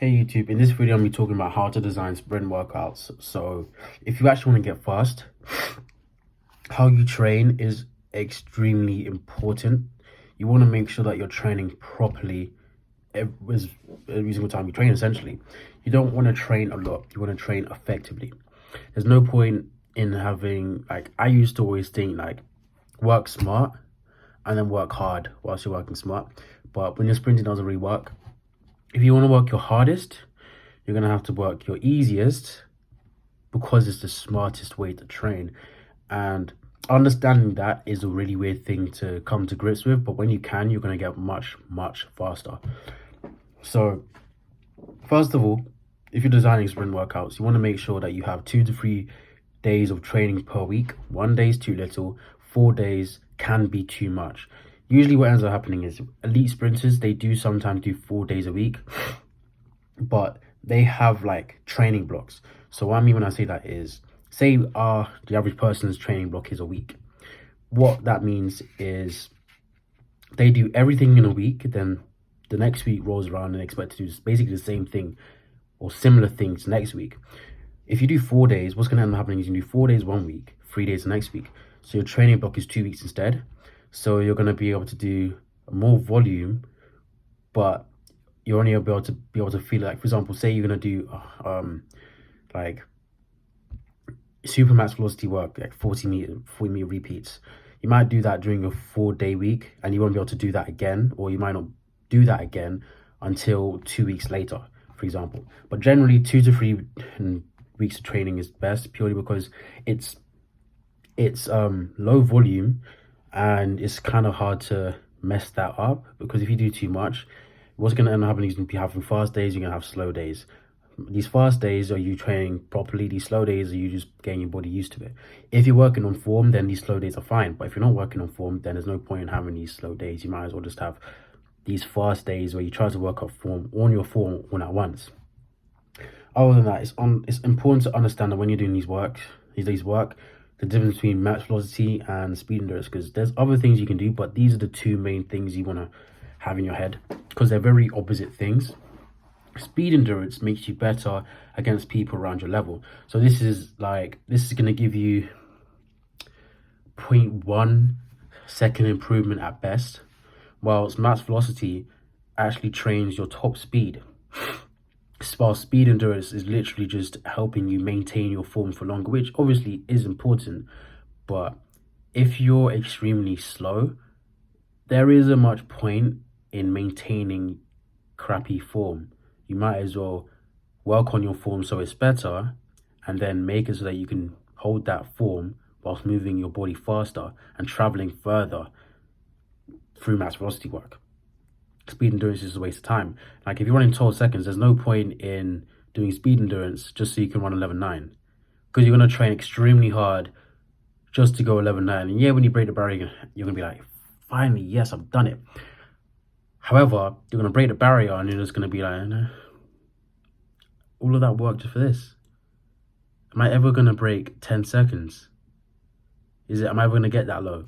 Hey YouTube, in this video I'm going to be talking about how to design sprint workouts. So if you actually want to get fast, how you train is extremely important. You want to make sure that you're training properly every single time you train, essentially. You don't want to train a lot, you want to train effectively. There's no point in having, like, I used to always think, like, work smart and then work hard whilst you're working smart. But when you're sprinting, it doesn't really work. If you want to work your hardest, you're going to have to work your easiest because it's the smartest way to train. And understanding that is a really weird thing to come to grips with, but when you can, you're going to get much, much faster. So, first of all, if you're designing sprint workouts, you want to make sure that you have 2 to 3 days of training per week. 1 day is too little, 4 days can be too much. Usually what ends up happening is elite sprinters, they do sometimes do 4 days a week, but they have like training blocks. So what I mean when I say that is, say the average person's training block is a week. What that means is they do everything in a week, then the next week rolls around and they expect to do basically the same thing or similar things next week. If you do 4 days, what's going to end up happening is you do 4 days 1 week, 3 days the next week. So your training block is 2 weeks instead. So you're going to be able to do more volume, but you're only able to feel like, for example, say you're going to do like super max velocity work, like 40 meter repeats. You might do that during a 4-day week and you won't be able to do that again, or you might not do that again until 2 weeks later, for example. But generally 2 to 3 weeks of training is best, purely because it's low volume and it's kind of hard to mess that up, because if you do too much, what's going to end up happening is you're going to be having fast days, you're going to have slow days. These fast days are you training properly, these slow days are you just getting your body used to it. If you're working on form, then these slow days are fine, but if you're not working on form, then there's no point in having these slow days. You might as well just have these fast days where you try to work up form on your form all at once. Other than that, it's important to understand that when you're doing these work, the difference between max velocity and speed endurance, because there's other things you can do, but these are the two main things you want to have in your head, because they're very opposite things. Speed endurance makes you better against people around your level. So this is going to give you 0.1 second improvement at best, whilst max velocity actually trains your top speed. While speed endurance is literally just helping you maintain your form for longer, which obviously is important. But if you're extremely slow, there isn't much point in maintaining crappy form. You might as well work on your form so it's better, and then make it so that you can hold that form whilst moving your body faster and traveling further through max velocity work. Speed endurance is a waste of time. Like, if you're running 12 seconds, there's no point in doing speed endurance just so you can run 11.9, because you're going to train extremely hard just to go 11.9. And yeah, when you break the barrier, you're going to be like, finally, yes, I've done it. However, you're going to break the barrier and you're just going to be like, no, all of that work just for this. Am I ever going to break 10 seconds? Am I ever going to get that low?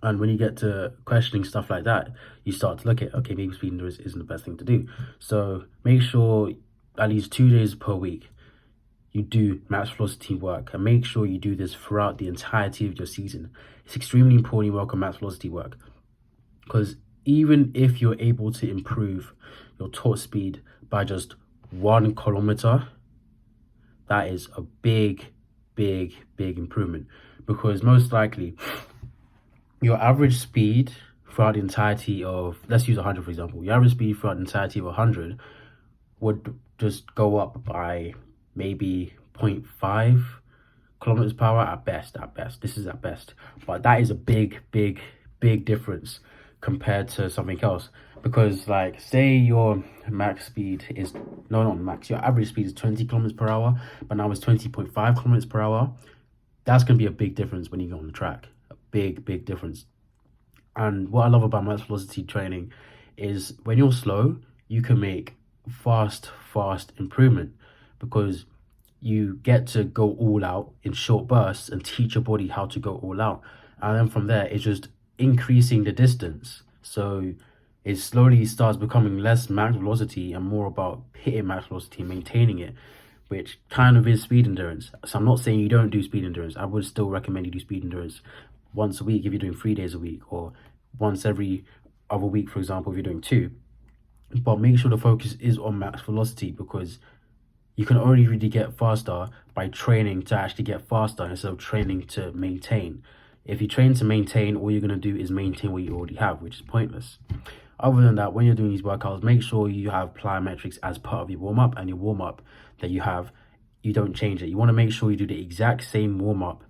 And when you get to questioning stuff like that, you start to look at, okay, maybe speed endurance isn't the best thing to do. So make sure at least 2 days per week you do max velocity work, and make sure you do this throughout the entirety of your season. It's extremely important you work on max velocity work, because even if you're able to improve your top speed by just 1 kilometer, that is a big, big, big improvement, because most likely your average speed throughout the entirety of, let's use 100 for example, your average speed throughout the entirety of 100 would just go up by maybe 0.5 kilometers per hour at best. This is at best, but that is a big, big, big difference compared to something else. Because, like, say your max speed is, no, not max, your average speed is 20 kilometers per hour, but now it's 20.5 kilometers per hour. That's going to be a big difference when you go on the track. A big, big difference. And what I love about max velocity training is when you're slow, you can make fast improvement, because you get to go all out in short bursts and teach your body how to go all out. And then from there, it's just increasing the distance. So it slowly starts becoming less max velocity and more about hitting max velocity and maintaining it, which kind of is speed endurance. So I'm not saying you don't do speed endurance. I would still recommend you do speed endurance once a week if you're doing 3 days a week, or once every other week, for example, if you're doing 2. But make sure the focus is on max velocity, because you can only really get faster by training to actually get faster instead of training to maintain. If you train to maintain, all you're going to do is maintain what you already have, which is pointless. Other than that, when you're doing these workouts, make sure you have plyometrics as part of your warm-up, and your warm-up that you have, you don't change it. You want to make sure you do the exact same warm-up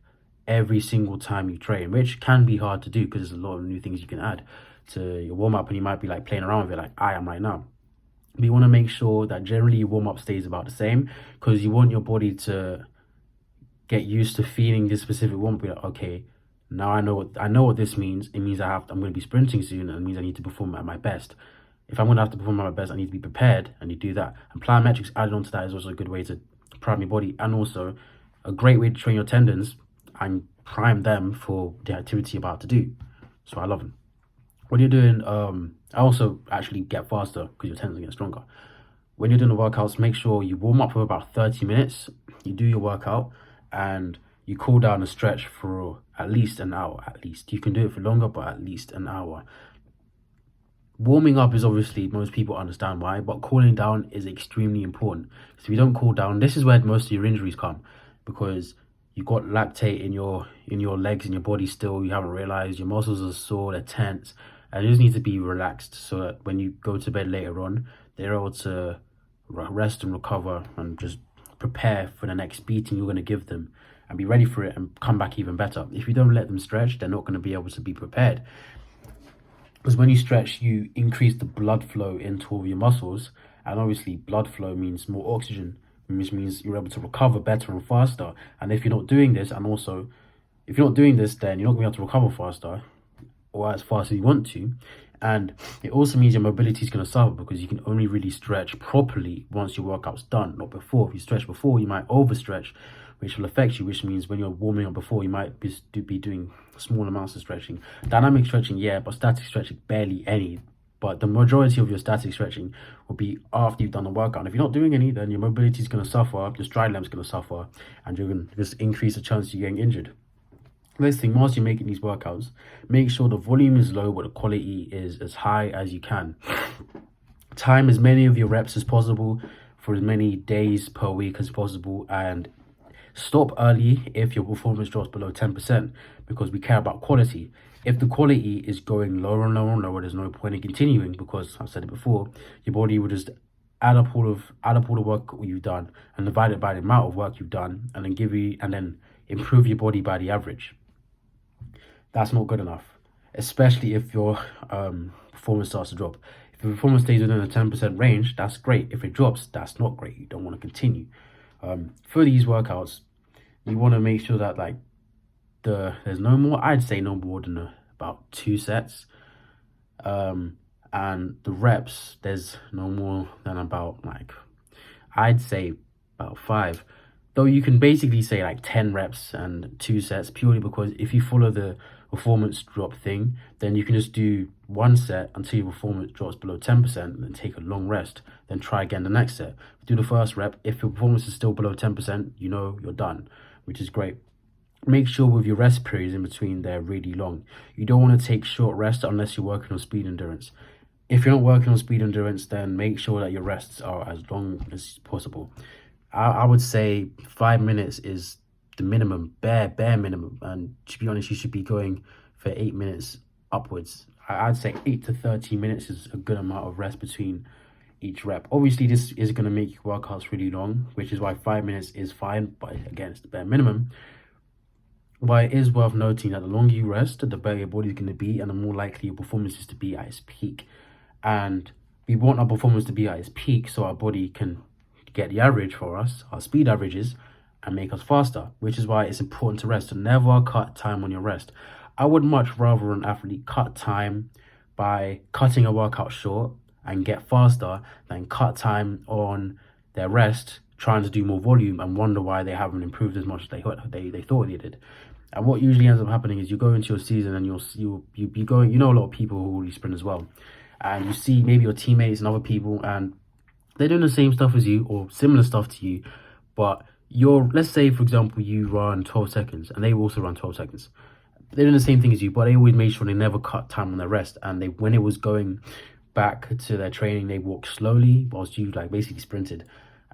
every single time you train, which can be hard to do because there's a lot of new things you can add to your warm-up, and you might be like playing around with it like I am right now. But you want to make sure that generally your warm-up stays about the same, because you want your body to get used to feeling this specific warm-up. Be like, okay, now I know what this means. It means I'm going to be sprinting soon, and it means I need to perform at my best. If I'm going to have to perform at my best, I need to be prepared, and you do that. And plyometrics added onto that is also a good way to prime your body, and also a great way to train your tendons and prime them for the activity you're about to do. So I love them. When you're doing, I also actually get faster because your tendons get stronger. When you're doing the workouts, make sure you warm up for about 30 minutes. You do your workout and you cool down and stretch for at least an hour. At least you can do it for longer, but at least an hour. Warming up is obviously, most people understand why, but cooling down is extremely important. Because if you don't cool down, this is where most of your injuries come, because you've got lactate in your legs and your body still. You haven't realized your muscles are sore, they're tense, and you just need to be relaxed so that when you go to bed later on, they're able to rest and recover and just prepare for the next beating you're going to give them and be ready for it and come back even better. If you don't let them stretch, they're not going to be able to be prepared. Because when you stretch, you increase the blood flow into all your muscles, and obviously blood flow means more oxygen, which means you're able to recover better and faster. And if you're not doing this, and also if you're not doing this, then you're not going to be able to recover faster or as fast as you want to. And it also means your mobility is going to suffer, because you can only really stretch properly once your workout's done, not before. If you stretch before, you might overstretch, which will affect you, which means when you're warming up before, you might be doing small amounts of stretching. Dynamic stretching, yeah, but static stretching, barely any. But the majority of your static stretching will be after you've done the workout. And if you're not doing any, then your mobility is going to suffer, your stride length is going to suffer, and you're going to just increase the chance of you getting injured. Next thing, whilst you're making these workouts, make sure the volume is low, but the quality is as high as you can. Time as many of your reps as possible for as many days per week as possible, and stop early if your performance drops below 10%, because we care about quality. If the quality is going lower and lower and lower, there's no point in continuing, because I've said it before, your body will just add up all the work you've done and divide it by the amount of work you've done, and then improve your body by the average. That's not good enough, especially if your performance starts to drop. If your performance stays within a 10% range, that's great. If it drops, that's not great. You don't want to continue. For these workouts, you want to make sure that there's no more, I'd say no more than about 2 sets. And the reps, there's no more than about I'd say about 5. Though you can basically say 10 reps and 2 sets, purely because if you follow the performance drop thing, then you can just do 1 set until your performance drops below 10%, and then take a long rest, then try again the next set. Do the first rep. If your performance is still below 10%, you know you're done, which is great. Make sure with your rest periods in between, they're really long. You don't want to take short rests unless you're working on speed endurance. If you're not working on speed endurance, then make sure that your rests are as long as possible. I would say 5 minutes is the minimum, bare minimum. And to be honest, you should be going for 8 minutes upwards. I'd say 8 to 13 minutes is a good amount of rest between each rep. Obviously, this is going to make your workouts really long, which is why 5 minutes is fine. But again, it's the bare minimum. But it is worth noting that the longer you rest, the better your body is going to be, and the more likely your performance is to be at its peak. And we want our performance to be at its peak so our body can get the average for us, our speed averages, and make us faster, which is why it's important to rest. So never cut time on your rest. I would much rather an athlete cut time by cutting a workout short and get faster than cut time on their rest trying to do more volume and wonder why they haven't improved as much as they thought they did. And what usually ends up happening is you go into your season and you'll be going, a lot of people who already sprint as well, and you see maybe your teammates and other people, and they're doing the same stuff as you or similar stuff to you, but let's say, for example, you run 12 seconds and they also run 12 seconds. They're doing the same thing as you, but they always made sure they never cut time on their rest. And when it was going back to their training, they walked slowly whilst you like basically sprinted.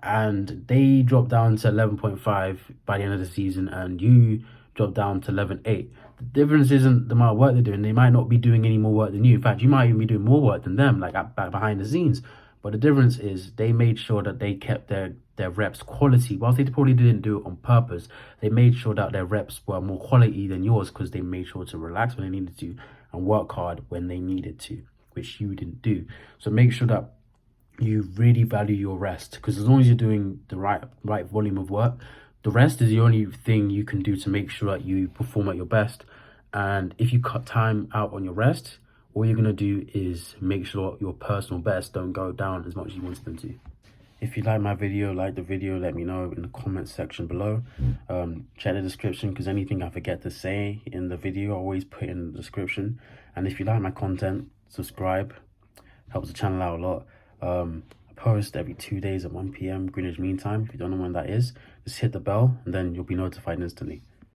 And they dropped down to 11.5 by the end of the season, and you dropped down to 11.8. The difference isn't the amount of work they're doing. They might not be doing any more work than you. In fact, you might even be doing more work than them, like behind the scenes. But the difference is they made sure that they kept their reps quality. Whilst they probably didn't do it on purpose, they made sure that their reps were more quality than yours, because they made sure to relax when they needed to and work hard when they needed to, which you didn't do. So make sure that you really value your rest, because as long as you're doing the right volume of work, the rest is the only thing you can do to make sure that you perform at your best. And if you cut time out on your rest, all you're going to do is make sure your personal best don't go down as much as you wanted them to. If you like my video, like the video, let me know in the comments section below. Check the description, because anything I forget to say in the video, I always put in the description. And if you like my content, subscribe. Helps the channel out a lot. I post every 2 days at 1 p.m. Greenwich Mean Time. If you don't know when that is, just hit the bell and then you'll be notified instantly.